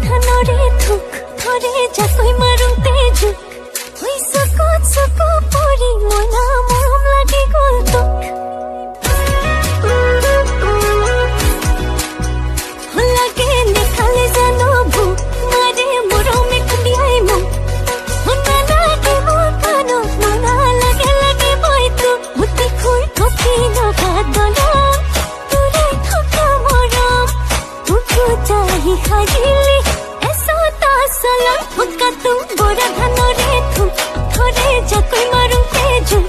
ধানৰে থুক ধৰে জাকৈ মাৰোতে জোক হৈ চকু পৰি মনা মৰম লাগি গ'ল তোক লাগে নেখালে জানো ভোক মাৰে মৰমে খুন্দিয়াই মোক শুনা লাগে মোৰ কাণত মনা লাগে লাগে মই তোক মুঠি খুই কফি নগাত বনাম তোৰে থকা মৰম উঠোতাহি সাজিলি এচটা চলম শুকাতো বৰা ধানৰে থুক ধৰে জাকৈ মাৰোতে জোক